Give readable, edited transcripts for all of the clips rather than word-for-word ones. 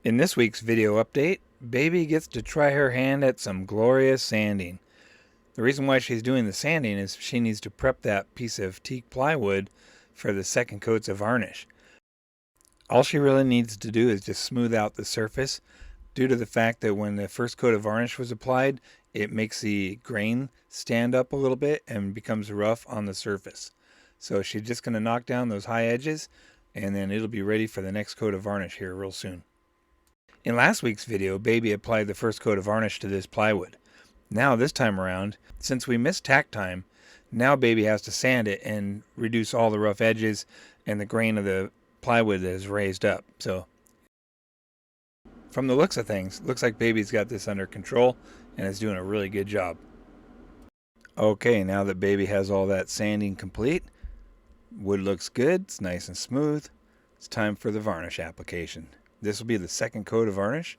In this week's video update, Baby gets to try her hand at some glorious sanding. The reason why she's doing the sanding is she needs to prep that piece of teak plywood for the second coats of varnish. All she really needs to do is just smooth out the surface due to the fact that when the first coat of varnish was applied, it makes the grain stand up a little bit and becomes rough on the surface. So she's just going to knock down those high edges and then it'll be ready for the next coat of varnish here real soon. In last week's video, Baby applied the first coat of varnish to this plywood. Now this time around, since we missed tack time, now Baby has to sand it and reduce all the rough edges and the grain of the plywood that is raised up. So from the looks of things, looks like Baby's got this under control and is doing a really good job. Okay, now that Baby has all that sanding complete, wood looks good, it's nice and smooth. It's time for the varnish application. This will be the second coat of varnish.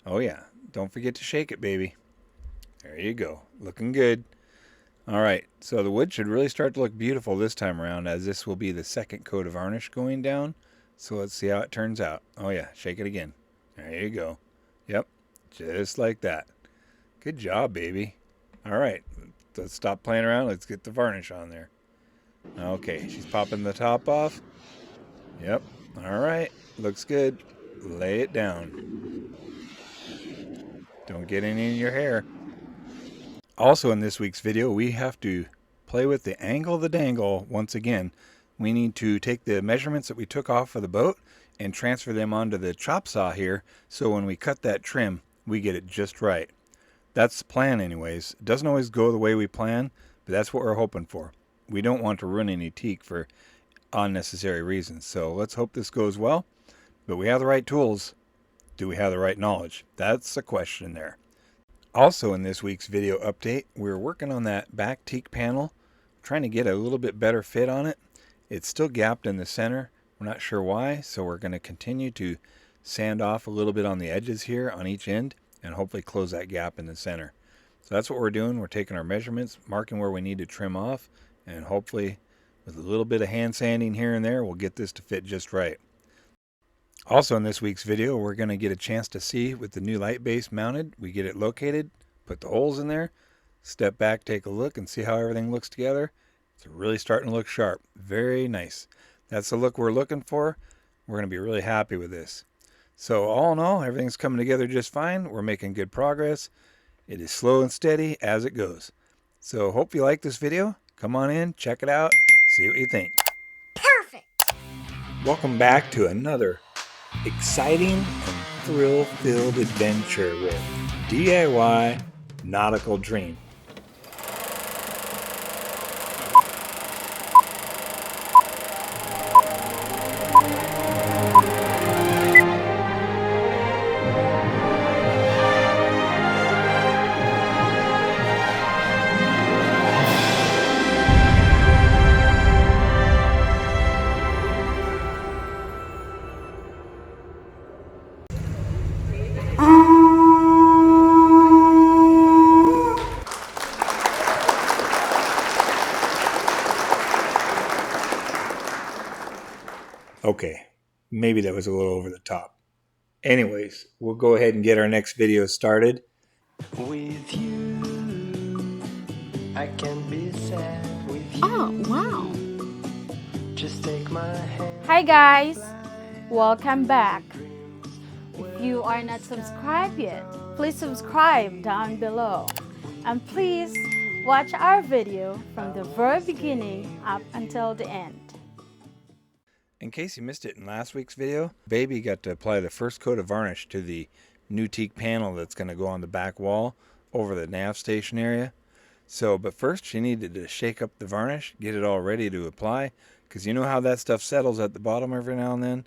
Oh yeah, don't forget to shake it, Baby. There you go, looking good. Alright, so the wood should really start to look beautiful this time around, as this will be the second coat of varnish going down. So let's see how it turns out. Oh yeah, shake it again. There you go. Yep, just like that. Good job, Baby. Alright, let's stop playing around. Let's get the varnish on there. Okay, she's popping the top off. Yep, alright, looks good. Lay it down. Don't get any in your hair. Also in this week's video, we have to play with the angle of the dangle once again. We need to take the measurements that we took off of the boat and transfer them onto the chop saw here, so when we cut that trim, we get it just right. That's the plan anyways. It doesn't always go the way we plan, but that's what we're hoping for. We don't want to ruin any teak for unnecessary reasons, so let's hope this goes well. But we have the right tools. Do we have the right knowledge? That's the question there. Also in this week's video update, we're working on that back teak panel, trying to get a little bit better fit on it. It's still gapped in the center. We're not sure why, so we're going to continue to sand off a little bit on the edges here on each end and hopefully close that gap in the center. So that's what we're doing. We're taking our measurements, marking where we need to trim off, and hopefully with a little bit of hand sanding here and there, we'll get this to fit just right. Also in this week's video, we're going to get a chance to see with the new light base mounted. We get it located, put the holes in there, step back, take a look, and see how everything looks together. It's really starting to look sharp. Very nice. That's the look we're looking for. We're going to be really happy with this. So all in all, everything's coming together just fine. We're making good progress. It is slow and steady as it goes. So hope you like this video. Come on in, check it out, see what you think. Perfect! Welcome back to another exciting and thrill-filled adventure with DIY Nautical Dream. Okay, maybe that was a little over the top. Anyways, we'll go ahead and get our next video started. With you, I can be sad with you. Oh, wow. Just take my hand. Hi guys, welcome back. If you are not subscribed yet, please subscribe down below. And please watch our video from the very beginning up until the end. In case you missed it in last week's video, Baby got to apply the first coat of varnish to the new teak panel that's going to go on the back wall over the Nav Station area. But first she needed to shake up the varnish, get it all ready to apply, because you know how that stuff settles at the bottom every now and then?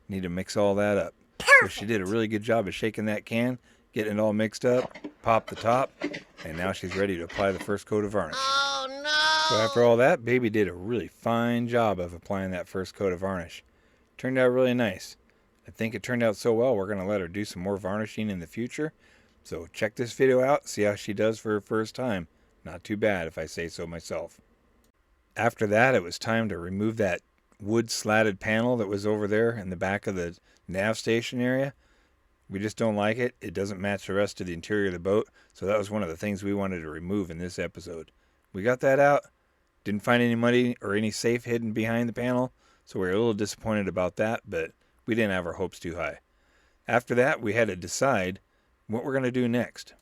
Need to mix all that up. Perfect. So she did a really good job of shaking that can, getting it all mixed up, pop the top, and now she's ready to apply the first coat of varnish. Oh no! So after all that, Baby did a really fine job of applying that first coat of varnish. Turned out really nice. I think it turned out so well, we're going to let her do some more varnishing in the future. So check this video out, see how she does for her first time. Not too bad if I say so myself. After that, it was time to remove that wood slatted panel that was over there in the back of the Nav Station area. We just don't like it. It doesn't match the rest of the interior of the boat, so that was one of the things we wanted to remove in this episode. We got that out. Didn't find any money or any safe hidden behind the panel, so we were a little disappointed about that, but we didn't have our hopes too high. After that, we had to decide what we're going to do next.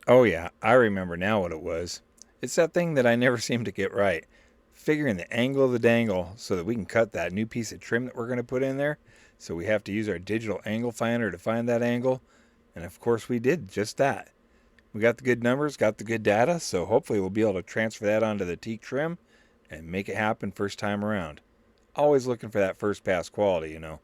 Oh yeah, I remember now what it was. It's that thing that I never seem to get right. Figuring the angle of the dangle so that we can cut that new piece of trim that we're going to put in there. So we have to use our digital angle finder to find that angle. And of course we did just that. We got the good numbers, got the good data, so hopefully we'll be able to transfer that onto the teak trim and make it happen first time around. Always looking for that first pass quality, you know.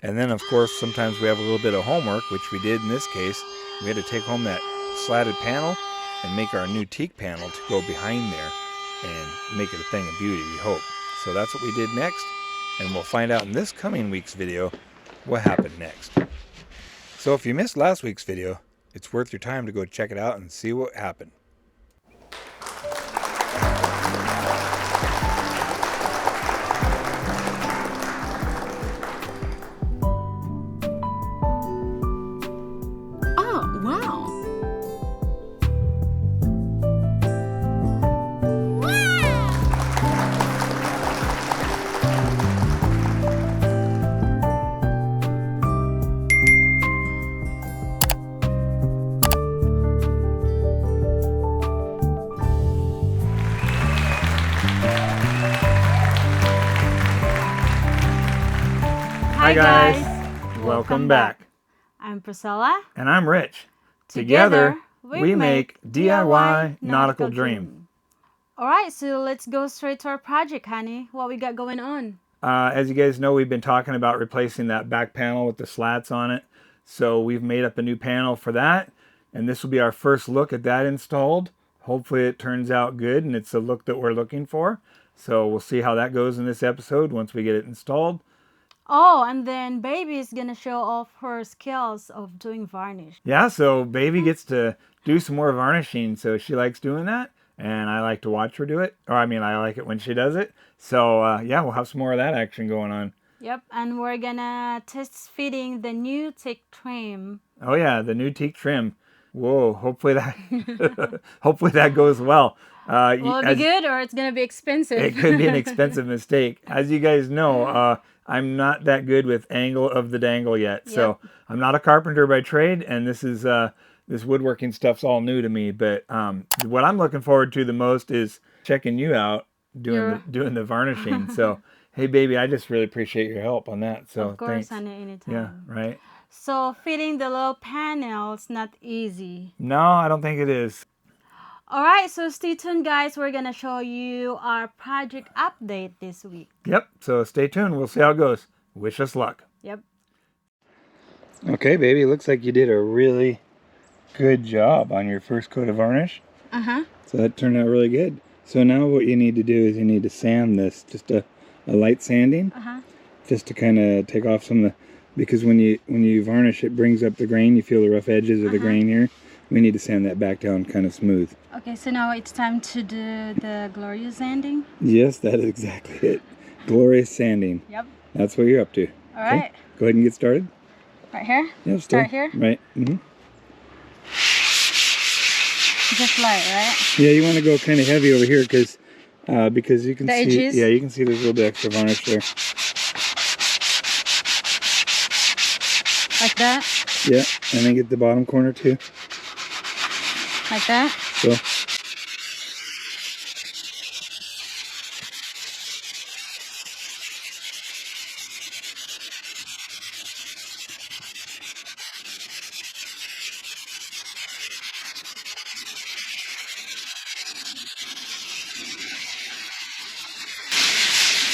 And then of course sometimes we have a little bit of homework, which we did in this case. We had to take home that slatted panel and make our new teak panel to go behind there and make it a thing of beauty, we hope. So that's what we did next, and we'll find out in this coming week's video what happened next. So if you missed last week's video, it's worth your time to go check it out and see what happened. Oh, wow. Hi guys, Welcome back. I'm Priscilla. And I'm Rich. Together, we make DIY Nautical Dream. Alright, so let's go straight to our project, honey. What we got going on? As you guys know, we've been talking about replacing that back panel with the slats on it. So we've made up a new panel for that. And this will be our first look at that installed. Hopefully it turns out good and it's the look that we're looking for. So we'll see how that goes in this episode once we get it installed. Oh, and then Baby is going to show off her skills of doing varnish. Yeah, so Baby gets to do some more varnishing, so she likes doing that, and I like to watch her do it. Or, I mean, I like it when she does it. So, yeah, we'll have some more of that action going on. Yep, and we're going to test fitting the new teak trim. Oh, yeah, the new teak trim. Whoa, hopefully that, hopefully that goes well. Will it be good or it's going to be expensive? It could be an expensive mistake. As you guys know, I'm not that good with angle of the dangle yet. So I'm not a carpenter by trade, and this is this woodworking stuff's all new to me. But what I'm looking forward to the most is checking you out doing the varnishing. So hey, Baby, I just really appreciate your help on that. So of course, thanks. honey, anytime. Yeah, right. So fitting the little panels not easy. No, I don't think it is. Alright, so stay tuned guys. We're going to show you our project update this week. Yep, so stay tuned. We'll see how it goes. Wish us luck. Yep. Okay, Baby, looks like you did a really good job on your first coat of varnish. Uh-huh. So that turned out really good. So now what you need to do is you need to sand this, just a light sanding, just to kind of take off some of the, because when you varnish, it brings up the grain. You feel the rough edges of the grain here. We need to sand that back down kind of smooth. Okay, so now it's time to do the glorious sanding? Yes, that is exactly it. Glorious sanding. Yep. That's what you're up to. All right. Okay, go ahead and get started. Right here? Yep, Start here? Right. Mm-hmm. Just light, right? Yeah, you want to go kind of heavy over here because you can the see. Edges? Yeah, you can see there's a little bit extra varnish there. Like that? Yeah, and then get the bottom corner too. Like that? So.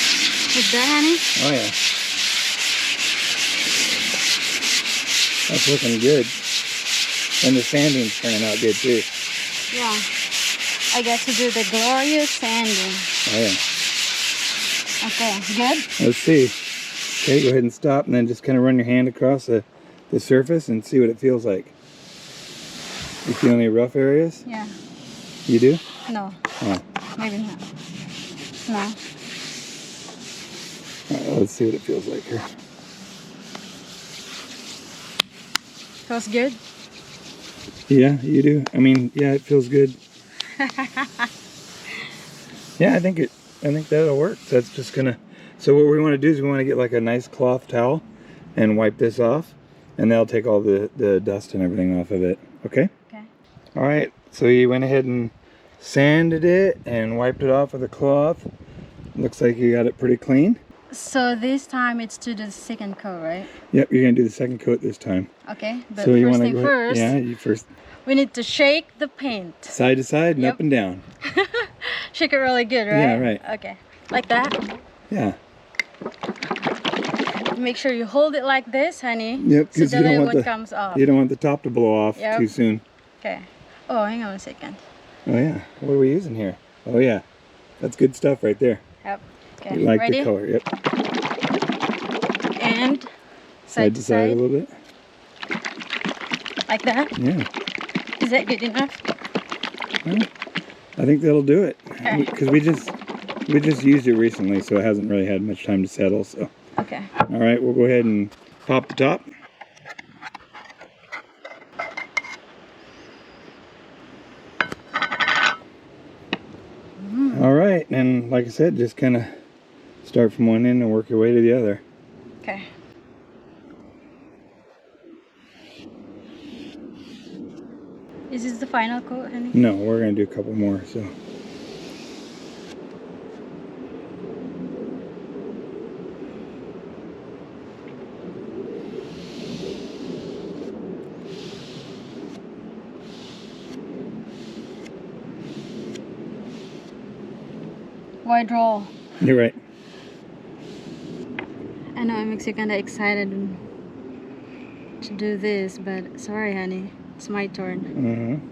Like that, honey? Oh yeah. That's looking good. And the sanding's turning out good too. Yeah. I get to do the glorious sanding. Oh yeah. Okay, good? Let's see. Okay, go ahead and stop and then just kind of run your hand across the surface and see what it feels like. You feel any rough areas? Yeah. You do? No. Oh. Maybe not. No. Alright, let's see what it feels like here. Feels good? Yeah, you do. I mean, yeah, it feels good. Yeah, I think that'll work. That's just gonna. So what we want to do is we want to get like a nice cloth towel and wipe this off, and that'll take all the dust and everything off of it. Okay. Okay. All right. So you went ahead and sanded it and wiped it off with a cloth. Looks like you got it pretty clean. So this time it's to the second coat, right? Yep, you're gonna do the second coat this time. Okay, but So you first want to thing go first, Yeah, you first. we need to shake the paint. Side to side and Yep. up and down. Shake it really good, right? Yeah, right. Okay, like that. Yeah. Make sure you hold it like this, honey. Yep, So because that you don't way want what comes off. you don't want the top to blow off Yep. too soon. Okay. Oh, hang on a second. Oh yeah. What are we using here? Oh yeah. That's good stuff right there. Yep. Okay. We like Ready? the color. Yep. And Side to side a little bit. like that. Yeah. Is that good enough? Well, I think that'll do it. Okay. Because we just used it recently, so it hasn't really had much time to settle. So. Okay. All right, we'll go ahead and pop the top. All right, and like I said, just kind of start from one end and work your way to the other. Okay. Is this the final coat, honey? No, we're gonna do a couple more. So. Why draw? You're right. I know it makes you kind of excited to do this, but sorry, honey. It's my turn.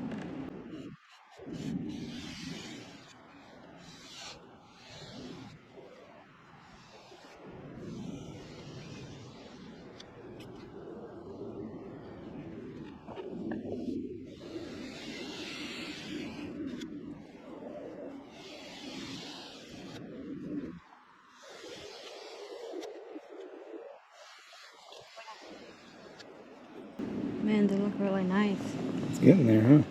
Man, they look really nice. It's getting there, huh?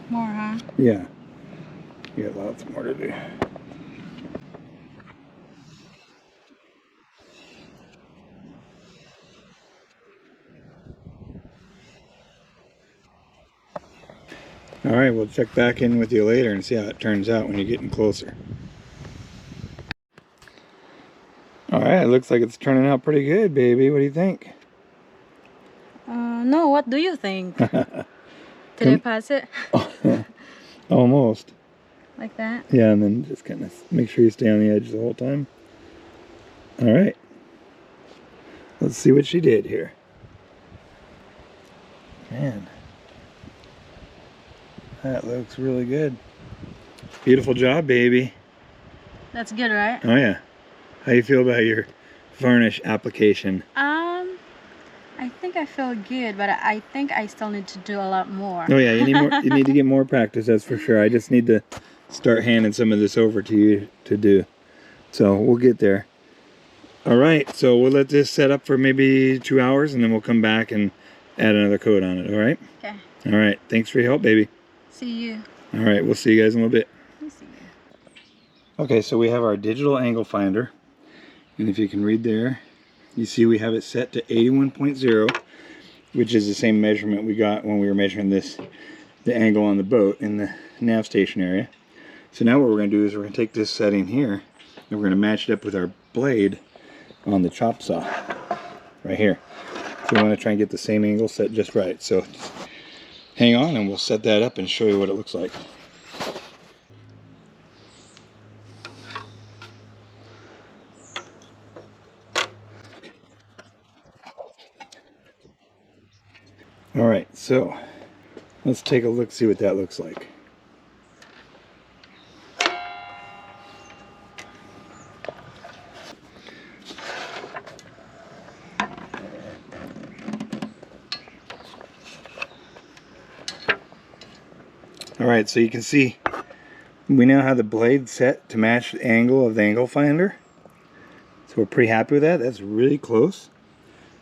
More, huh? Yeah. You got lots more to do. All right, we'll check back in with you later and see how it turns out when you're getting closer. All right, it looks like it's turning out pretty good, baby. What do you think? No, what do you think? Did I pass it? Almost. Like that? Yeah, and then just kind of make sure you stay on the edge the whole time. All right. Let's see what she did here. Man. That looks really good. Beautiful job, baby. That's good, right? Oh yeah. How you feel about your varnish application? I think I feel good, but I think I still need to do a lot more. Oh yeah, you need more. You need to get more practice. That's for sure. I just need to start handing some of this over to you to do. So we'll get there. All right. So we'll let this set up for maybe 2 hours, and then we'll come back and add another coat on it. All right. Okay. All right. Thanks for your help, baby. See you. All right. We'll see you guys in a little bit. See you. Okay. So we have our digital angle finder, and if you can read there, you see we have it set to 81.0, which is the same measurement we got when we were measuring the angle on the boat in the Nav Station area. So now what we're going to do is we're going to take this setting here and we're going to match it up with our blade on the chop saw right here. So we want to try and get the same angle set just right. So hang on and we'll set that up and show you what it looks like. All right, so let's take a look, see what that looks like. All right, so you can see We now have the blade set to match the angle of the angle finder. So we're pretty happy with that. That's really close.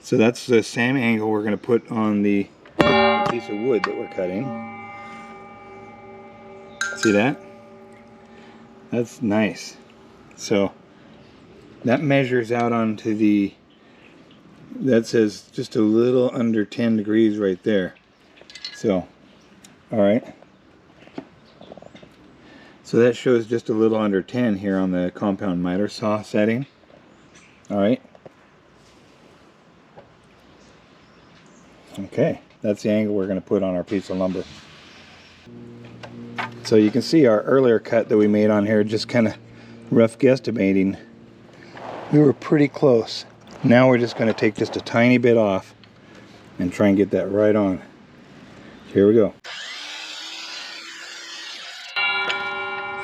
So that's the same angle we're going to put on the piece of wood that we're cutting. See that? That's nice. So that measures out onto the, that says just a little under 10 degrees right there. So, all right. So that shows just a little under 10 here on the compound miter saw setting. All right. Okay, that's the angle we're going to put on our piece of lumber. So you can see our earlier cut that we made on here, just kind of rough guesstimating. We were pretty close. Now we're just going to take just a tiny bit off and try and get that right on. Here we go.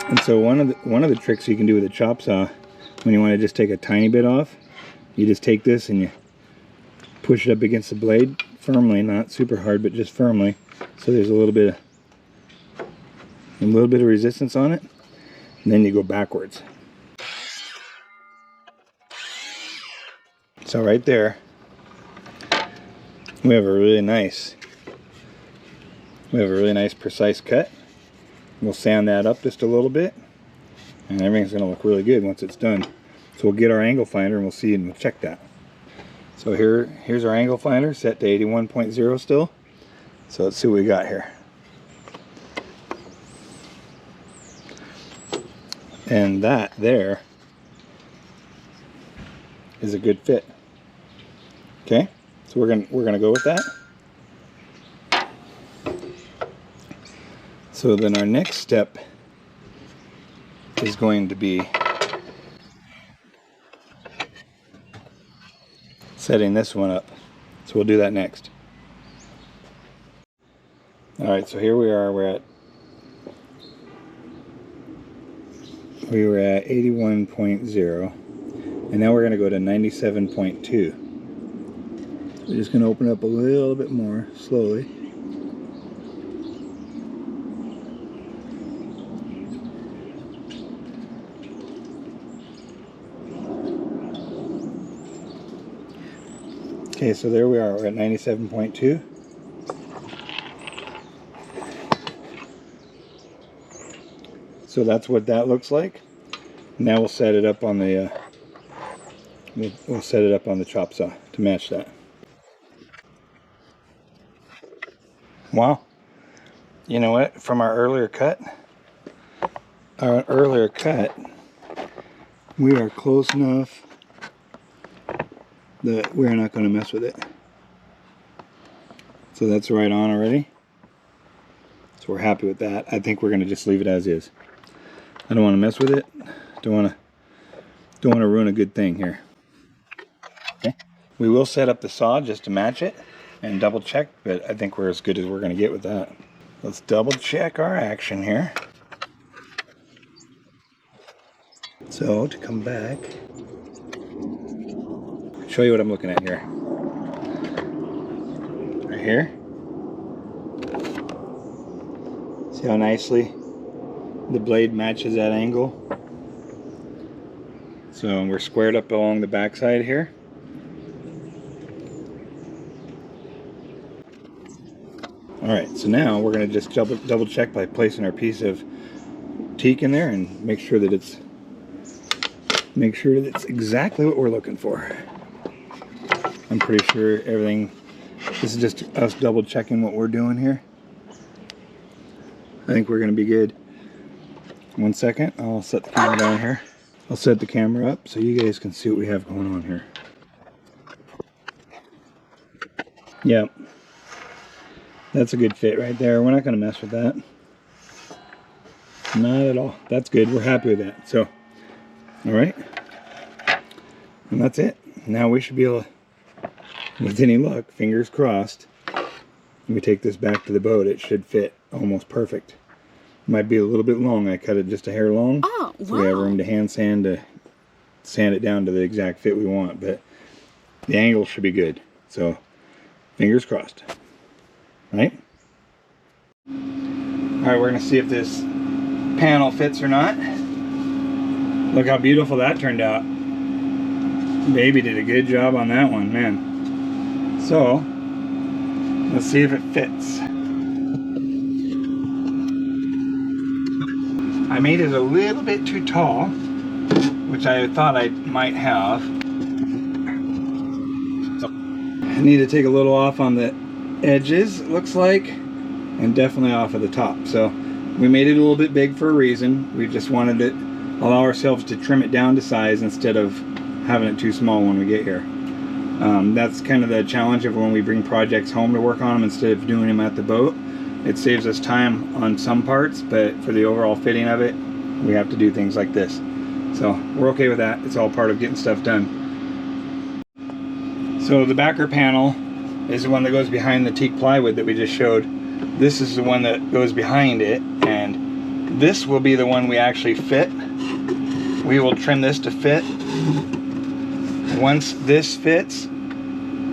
And so one of the tricks you can do with a chop saw, when you want to just take a tiny bit off, you just take this and you push it up against the blade firmly, not super hard, but just firmly, so there's a little bit of resistance on it, and then you go backwards. So right there, we have a really nice precise cut. We'll sand that up just a little bit, and everything's going to look really good once it's done. So we'll get our angle finder and we'll see and we'll check that. So here's our angle finder set to 81.0 still. So let's see what we got here. And that there is a good fit. Okay, so we're gonna go with that. So then our next step is going to be setting this one up. So we'll do that next. Alright, so here we are, we were at 81.0, and now we're going to go to 97.2. We're just going to open up a little bit more slowly. Okay, so there we are, we're at 97.2. So that's what that looks like. Now we'll set it up on the we'll set it up on the chop saw to match that. Wow. You know what? From our earlier cut, we are close enough that we're not going to mess with it. So that's right on already. So we're happy with that. I think we're going to just leave it as is. I don't want to mess with it. Don't want to ruin a good thing here. Okay. We will set up the saw just to match it and double check, but I think we're as good as we're going to get with that. Let's double check our action here. So to come back, show you what I'm looking at here. Right here. See how nicely the blade matches that angle? So we're squared up along the backside here. Alright, so now we're going to just double check by placing our piece of teak in there and make sure that it's exactly what we're looking for. I'm pretty sure everything, this is just us double checking what we're doing here. I think we're going to be good. 1 second, I'll set the camera down here. I'll set the camera up so you guys can see what we have going on here. Yep. That's a good fit right there. We're not going to mess with that. Not at all. That's good. We're happy with that. So, alright. And that's it. Now we should be able to, with any luck, fingers crossed, when we take this back to the boat, it should fit almost perfect. Might be a little bit long. I cut it just a hair long. Oh, wow. So we have room to hand sand to sand it down to the exact fit we want, but the angle should be good. So fingers crossed. Right? Alright, we're gonna see if this panel fits or not. Look how beautiful that turned out. Baby did a good job on that one, man. So, let's see if it fits. I made it a little bit too tall, which I thought I might have. I need to take a little off on the edges, it looks like, and definitely off of the top. So we made it a little bit big for a reason. We just wanted to allow ourselves to trim it down to size instead of having it too small when we get here. That's kind of the challenge of when we bring projects home to work on them instead of doing them at the boat. It saves us time on some parts, but for the overall fitting of it, we have to do things like this. So we're okay with that. It's all part of getting stuff done. So the backer panel is the one that goes behind the teak plywood that we just showed. This is the one that goes behind it, and this will be the one we actually fit. We will trim this to fit. Once this fits,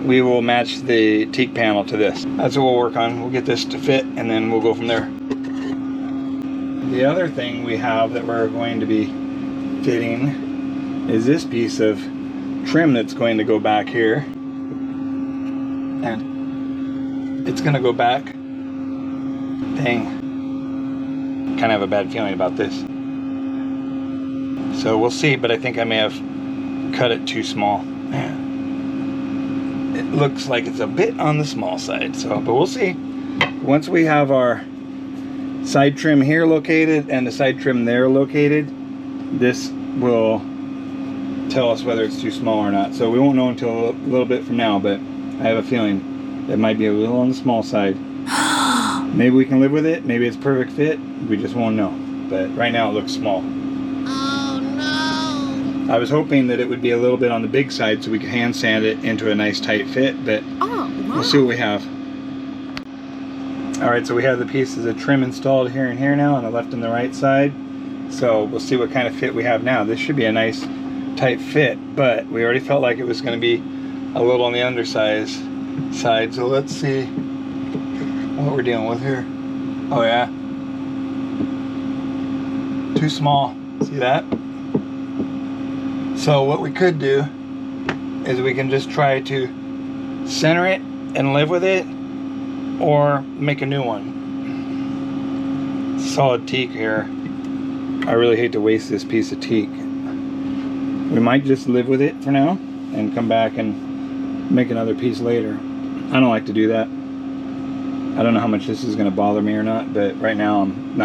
we will match the teak panel to this. That's what we'll work on. We'll get this to fit, and then we'll go from there. The other thing we have that we're going to be fitting is this piece of trim that's going to go back here. And it's going to go back. Dang. Kind of have a bad feeling about this. So we'll see, but I think I may have cut it too small. Man. It looks like it's a bit on the small side, so but we'll see. Once we have our side trim here located and the side trim there located, this will tell us whether it's too small or not. So we won't know until a little bit from now, but I have a feeling it might be a little on the small side. Maybe we can live with it, maybe it's perfect fit, we just won't know. But right now it looks small. Oh no! I was hoping that it would be a little bit on the big side so we could hand sand it into a nice tight fit, but we'll see what we have. Alright, so we have the pieces of trim installed here and here now on the left and the right side. So we'll see what kind of fit we have now. This should be a nice tight fit, but we already felt like it was going to be a little on the undersized side. So let's see what we're dealing with here. Oh yeah. Too small. See that? So what we could do is we can just try to center it and live with it, or make a new one. Solid teak here. I really hate to waste this piece of teak. We might just live with it for now and come back and make another piece later. I don't like to do that. I don't know how much this is going to bother me or not, but right now I'm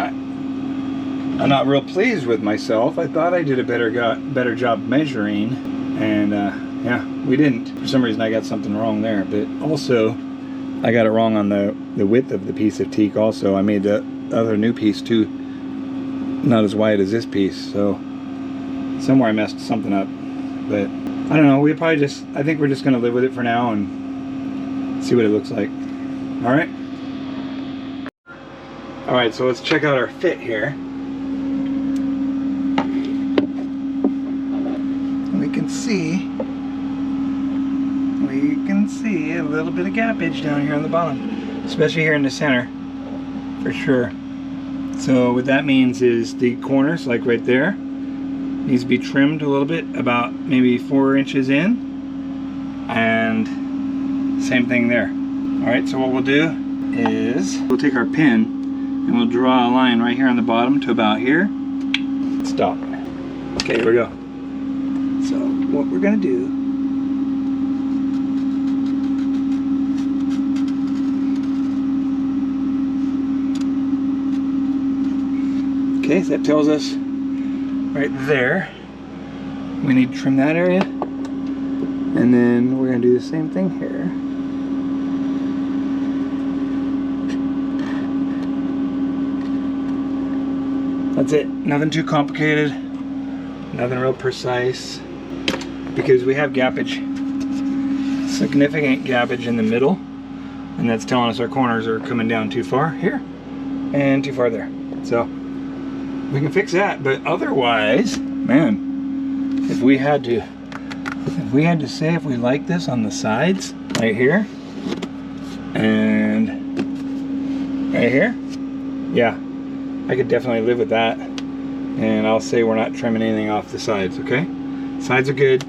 not real pleased with myself. I thought I did a better job measuring, and yeah, we didn't. For some reason I got something wrong there, but also I got it wrong on the width of the piece of teak also. I made the other new piece too not as wide as this piece, so somewhere I messed something up. But I don't know, I think we're just going to live with it for now and see what it looks like. Alright? Alright, so let's check out our fit here. We can see a little bit of gappage down here on the bottom, especially here in the center, for sure. So what that means is the corners, like right there, needs to be trimmed a little bit, about maybe 4 inches in, and same thing there. Alright, so what we'll do is we'll take our pin and we'll draw a line right here on the bottom to about here. Stop. Okay, here we go. So what we're going to do, okay, so that tells us right there we need to trim that area, and then we're going to do the same thing here. That's it. Nothing too complicated, nothing real precise, because we have gappage, significant gappage in the middle, and that's telling us our corners are coming down too far here and too far there. So we can fix that, but otherwise, man, if we had to say if we like this on the sides, right here and right here, yeah, I could definitely live with that. and I'll say we're not trimming anything off the sides, okay? Sides are good.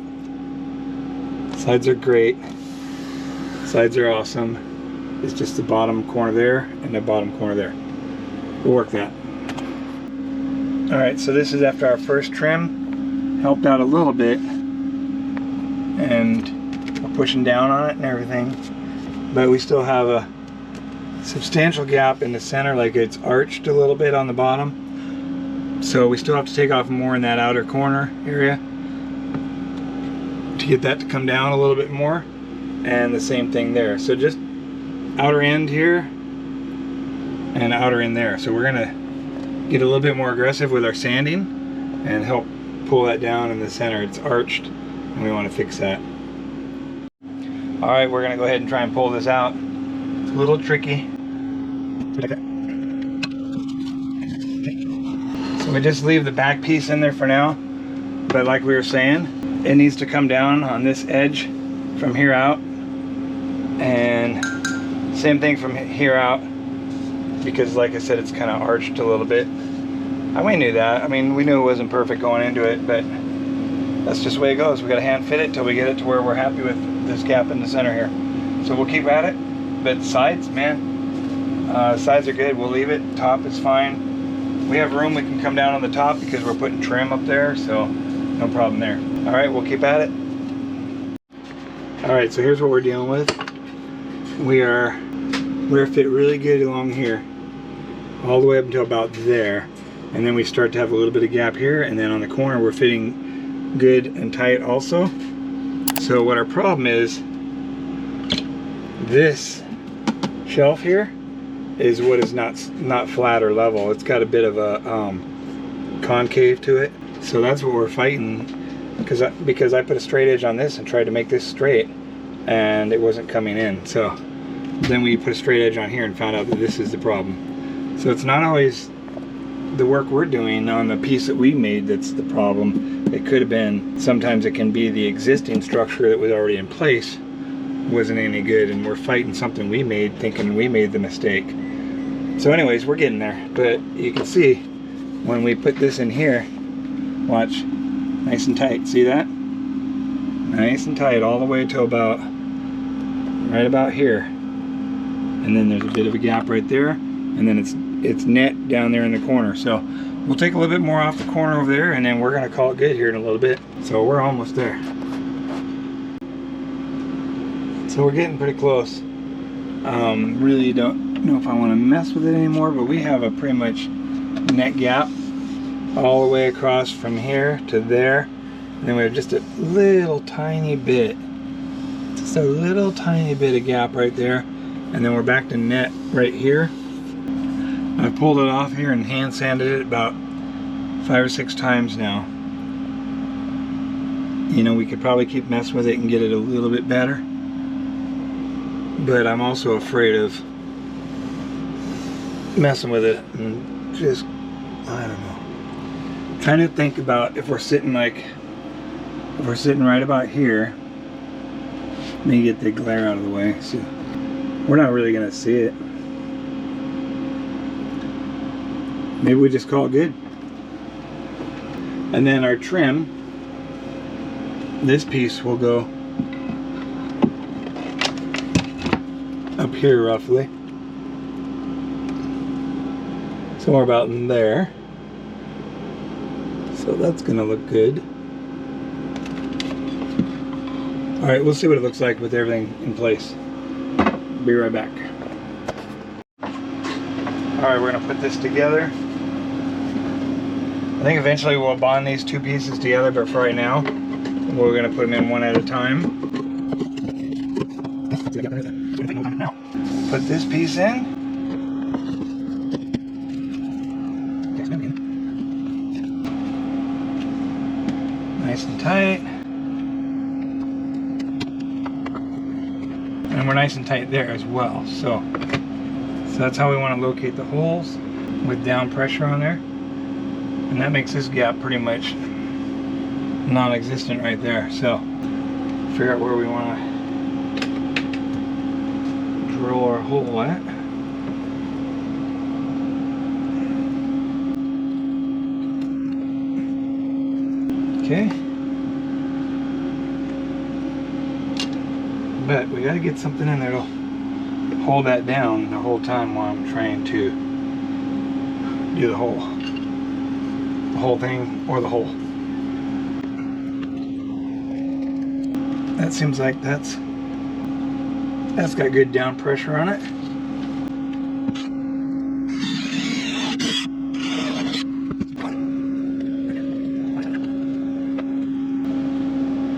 Sides are great. Sides are awesome. It's just the bottom corner there and the bottom corner there. We'll work that. Alright, so this is after our first trim. Helped out a little bit. And we're pushing down on it and everything. But we still have a substantial gap in the center, like it's arched a little bit on the bottom. So we still have to take off more in that outer corner area to get that to come down a little bit more. And the same thing there. So just outer end here and outer end there. So we're gonna get a little bit more aggressive with our sanding and help pull that down in the center. It's arched and we want to fix that. All right, we're gonna go ahead and try and pull this out. It's a little tricky. So we just leave the back piece in there for now. But like we were saying, it needs to come down on this edge from here out. And same thing from here out, because like I said, it's kind of arched a little bit. And we knew that. I mean, we knew it wasn't perfect going into it, but that's just the way it goes. We got to hand fit it till we get it to where we're happy with this gap in the center here. So we'll keep at it. But sides, man, sides are good. We'll leave it. Top is fine. We have room. We can come down on the top because we're putting trim up there, so no problem there. All right, we'll keep at it. All right, so here's what we're dealing with. We're fit really good along here, all the way up until about there, and then we start to have a little bit of gap here, and then on the corner we're fitting good and tight also. So what our problem is, this shelf here is what is not flat or level. It's got a bit of a concave to it. So that's what we're fighting, because I put a straight edge on this and tried to make this straight, and it wasn't coming in. So then we put a straight edge on here and found out that this is the problem. So it's not always the work we're doing on the piece that we made that's the problem. It could have been, sometimes it can be the existing structure that was already in place wasn't any good, and we're fighting something we made thinking we made the mistake. So anyways, we're getting there. But you can see when we put this in here, watch, nice and tight. See that? Nice and tight all the way to about right about here. And then there's a bit of a gap right there, and then it's net down there in the corner. So we'll take a little bit more off the corner over there, and then we're gonna call it good here in a little bit. So we're almost there. So we're getting pretty close. Really don't know if I want to mess with it anymore, but we have a pretty much net gap all the way across from here to there. And then we have just a little tiny bit, just a little tiny bit of gap right there. And then we're back to net right here. I've pulled it off here and hand sanded it about 5 or 6 times now. You know, we could probably keep messing with it and get it a little bit better. But I'm also afraid of messing with it and just, I don't know. Trying to think about if we're sitting right about here. Let me get the glare out of the way. So we're not really gonna see it. Maybe we just call it good. And then our trim, this piece will go up here roughly. Somewhere about in there. So that's gonna look good. Alright, we'll see what it looks like with everything in place. Be right back. Alright, we're gonna put this together. I think eventually we'll bond these two pieces together, but for right now, we're gonna put them in one at a time. Put this piece in. Nice and tight. And we're nice and tight there as well. So that's how we want to locate the holes, with down pressure on there. And that makes this gap pretty much non-existent right there. So figure out where we want to drill our hole at. Okay. But we got to get something in there to hold that down the whole time while I'm trying to do the whole thing or the hole. That seems like that's got good down pressure on it.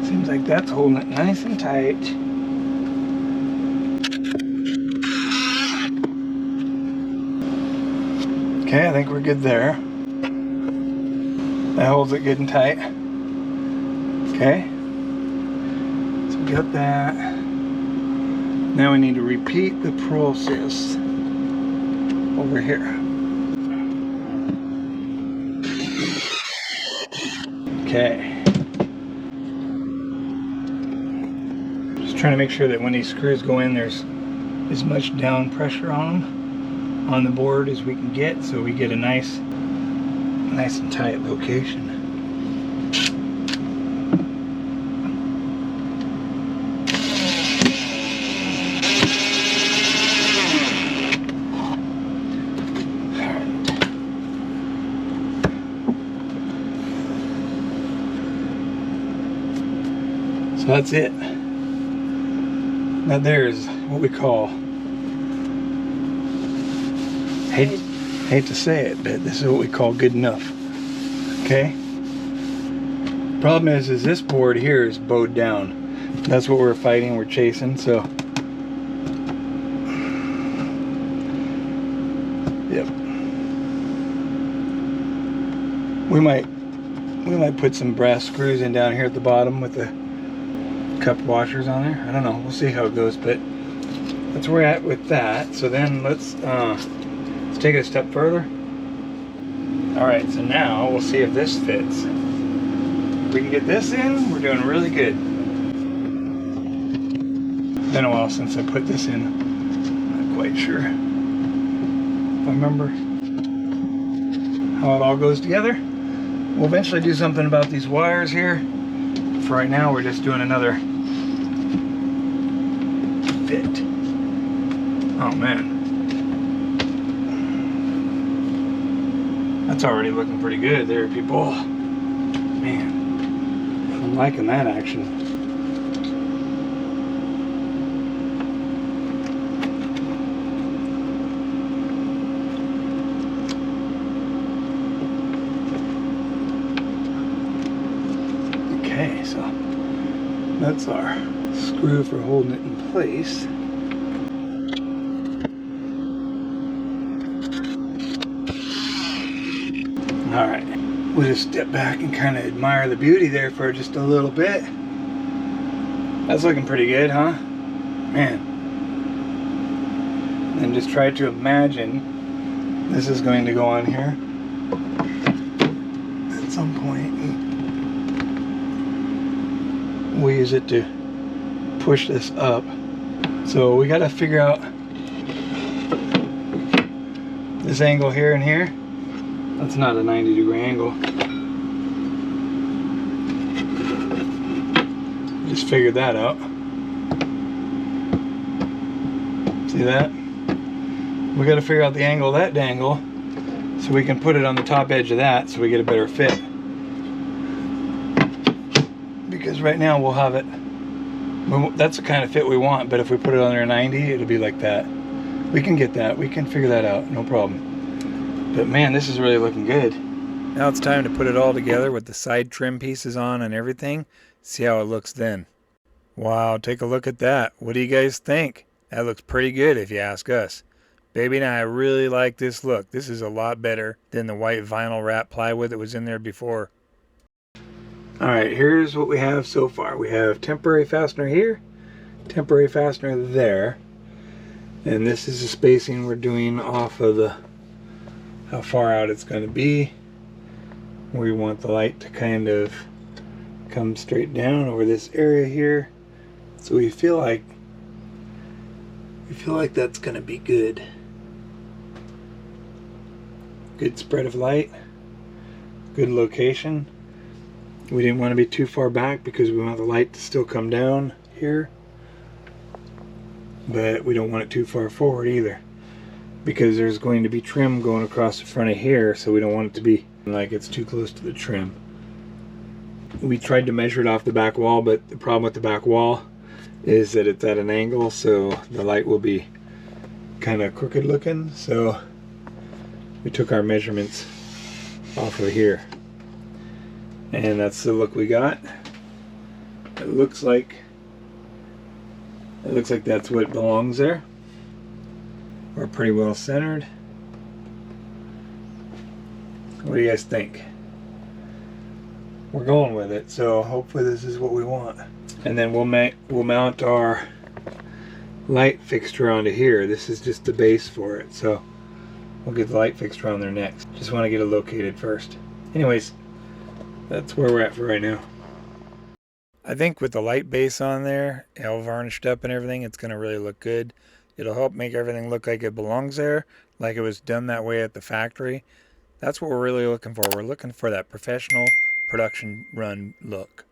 Seems like that's holding it nice and tight. Okay, I think we're good there. That holds it good and tight. Okay. So we got that. Now we need to repeat the process over here. Okay. Just trying to make sure that when these screws go in, there's as much down pressure on them, on the board, as we can get, so we get a nice and tight location. So that's it. Now there's what we call, hate to say it, but this is what we call good enough. Okay? Problem is this board here is bowed down. That's what we're fighting, we're chasing, so. Yep. We might put some brass screws in down here at the bottom with the cup washers on there. I don't know, we'll see how it goes, but that's where we're at with that. So then let's take it a step further. Alright, so now we'll see if this fits. If we can get this in, we're doing really good. Been a while since I put this in. Not quite sure if I remember how it all goes together. We'll eventually do something about these wires here. For right now, we're just doing another fit. Oh man. That's already looking pretty good there, people. Man, I'm liking that action. Okay, so that's our screw for holding it in place. Alright, we'll just step back and kind of admire the beauty there for just a little bit. That's looking pretty good, huh? Man. And just try to imagine this is going to go on here at some point. We'll use it to push this up. So we got to figure out this angle here and here. That's not a 90-degree angle. Just figured that out. See that? We got to figure out the angle of that dangle so we can put it on the top edge of that so we get a better fit. Because right now we'll have it, that's the kind of fit we want, but if we put it on there 90, it'll be like that. We can get that, we can figure that out, no problem. But man, this is really looking good. Now it's time to put it all together with the side trim pieces on and everything. See how it looks then. Wow, take a look at that. What do you guys think? That looks pretty good if you ask us. Baby and I really like this look. This is a lot better than the white vinyl wrap plywood that was in there before. Alright, here's what we have so far. We have temporary fastener here, temporary fastener there, and this is the spacing we're doing off of the how far out it's going to be. We want the light to kind of come straight down over this area here, so we feel like that's going to be good. Good spread of light, good location. We didn't want to be too far back because we want the light to still come down here, but we don't want it too far forward either, because there's going to be trim going across the front of here, so we don't want it to be like it's too close to the trim. We tried to measure it off the back wall, but the problem with the back wall is that it's at an angle, so the light will be kind of crooked looking. So we took our measurements off of here, and that's the look we got. It looks like that's what belongs there. We're pretty well centered. What do you guys think? We're going with it, so hopefully this is what we want. And then we'll mount our light fixture onto here. This is just the base for it, so we'll get the light fixture on there next. Just want to get it located first. Anyways, that's where we're at for right now. I think with the light base on there, all varnished up and everything, it's going to really look good. It'll help make everything look like it belongs there, like it was done that way at the factory. That's what we're really looking for. We're looking for that professional production run look.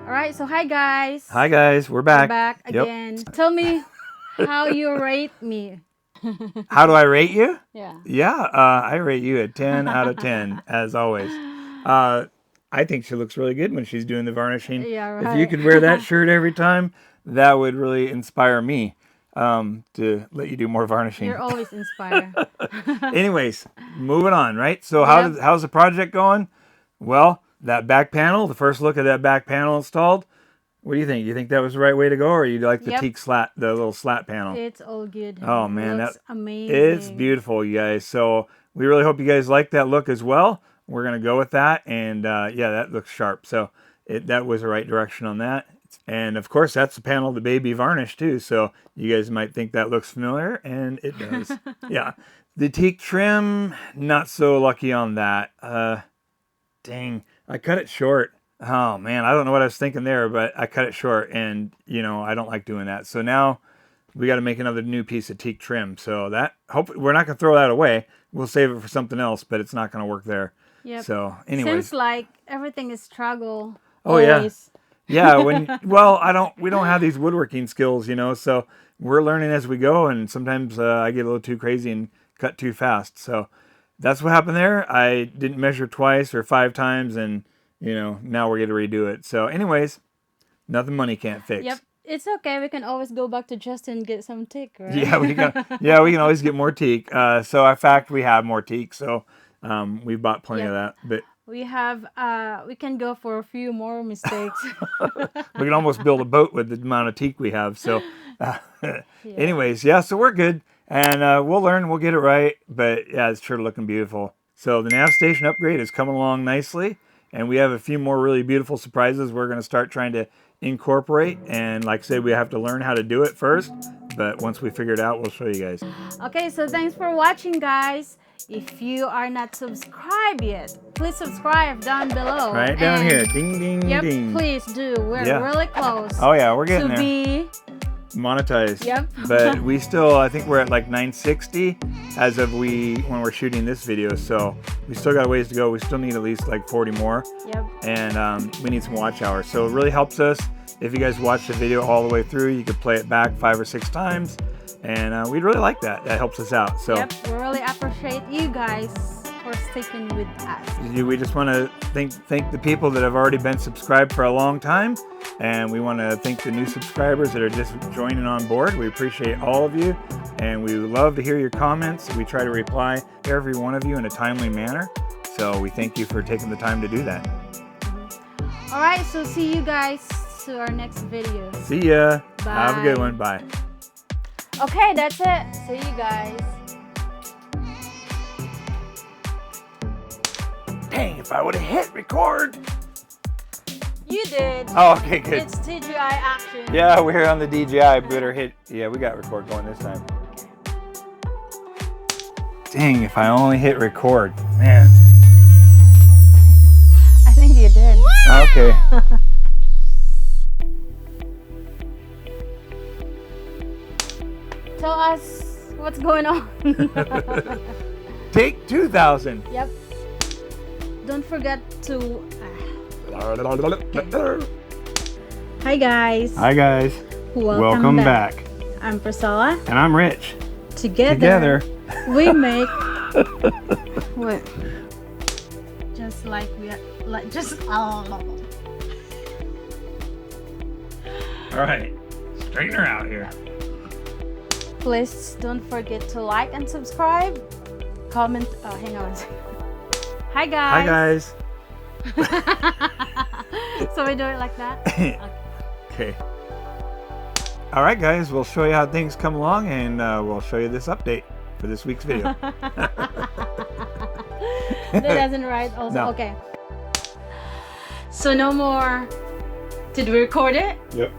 Alright, so hi guys. Hi guys, we're back. We're back Yep. again. Tell me how you rate me. How do I rate you? Yeah. Yeah, I rate you a 10 out of 10, as always. I think she looks really good when she's doing the varnishing. Yeah, right. If you could wear that shirt every time, that would really inspire me to let you do more varnishing. You're always inspired. Anyways, moving on, right? So Yep. how's the project going? Well, that back panel, the first look at that back panel installed, what do you think? You think that was the right way to go, or you like the Yep. teak slat, the little slat panel? It's all good. Oh man, Looks that amazing. it's beautiful, you guys. So we really hope you guys like that look as well. We're gonna go with that, and yeah, that looks sharp. So that was the right direction on that. And of course, that's the panel the baby varnished too. So you guys might think that looks familiar, and it does. Yeah, the teak trim, not so lucky on that. Dang, I cut it short. Oh man, I don't know what I was thinking there, but I cut it short, and you know I don't like doing that. So now we got to make another new piece of teak trim. So that we're not gonna throw that away. We'll save it for something else, but it's not gonna work there. Yep. So anyways, Seems like everything is struggle. Oh, yeah. Always. yeah, we don't have these woodworking skills, you know. So we're learning as we go, and sometimes I get a little too crazy and cut too fast. So that's what happened there. I didn't measure twice or 5 times, and you know, now we're going to redo it. So anyways, nothing money can't fix. Yep. It's okay. We can always go back to Justin and get some teak, right? Yeah, we can always get more teak. So in fact, we have more teak. So we bought plenty of that. But we have, we can go for a few more mistakes. we can almost build a boat with the amount of teak we have. So anyways, yeah, so we're good. And we'll learn, we'll get it right. But yeah, it's sure looking beautiful. So the Nav Station upgrade is coming along nicely. And we have a few more really beautiful surprises we're going to start trying to incorporate. And like I said, we have to learn how to do it first. But once we figure it out, we'll show you guys. Okay, so thanks for watching, guys. If you are not subscribed yet, please subscribe down below. Right down here. Ding, ding, Yep, ding. please do. We're really close. Oh, yeah, we're getting to there. be Monetized. Yep. But we still, I think we're at like 960 as of when we're shooting this video. So we still got a ways to go. We still need at least like 40 more. Yep. And we need some watch hours. So it really helps us. If you guys watch the video all the way through, you could play it back 5 or 6 times. And we'd really like that. That helps us out. So yep, we really appreciate you guys for sticking with us. we just want to thank the people that have already been subscribed for a long time. And we want to thank the new subscribers that are just joining on board. We appreciate all of you. And we love to hear your comments. We try to reply to every one of you in a timely manner. So we thank you for taking the time to do that. All right, so see you guys to our next video. See ya. Bye. Have a good one. Bye. Okay, that's it. See you guys. Dang, if I would have hit record. You did. Oh, okay, good. It's TGI action. Yeah, we're on the DJI. Better hit. Yeah, we got record going this time. Dang, if I only hit record. Man. I think you did. Okay. Tell us what's going on. Take 2,000. Yep. Don't forget to... Hi guys. Hi guys. Welcome back. I'm Priscilla. And I'm Rich. Together. We make... What? Just like we are... Like, just... All right. Straighten her out here. Please don't forget to like and subscribe. Comment. Oh, hang on. Hi guys. Hi guys. So we do it like that? Okay. All right, guys. We'll show you how things come along, and we'll show you this update for this week's video. That doesn't right also. No. Okay. So no more. Did we record it? Yep.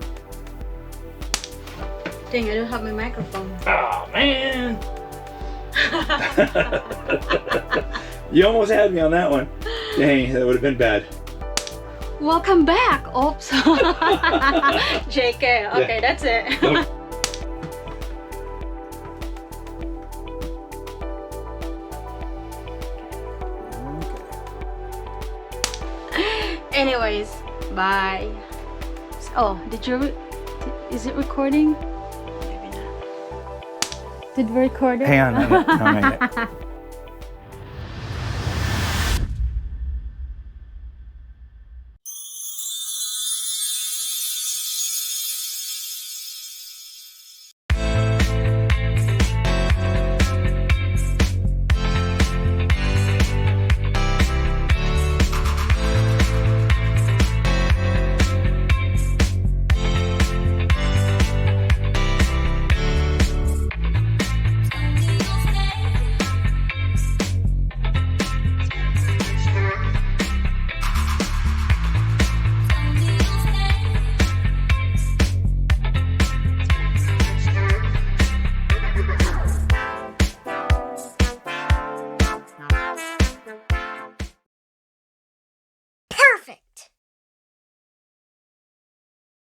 Dang, I don't have my microphone. Oh man. You almost had me on that one. Dang, that would have been bad. Welcome back. Oops. JK. Okay, that's it. Nope. Anyways, bye. Oh, is it recording? Maybe not. Did we record it? Hang on. No, not yet.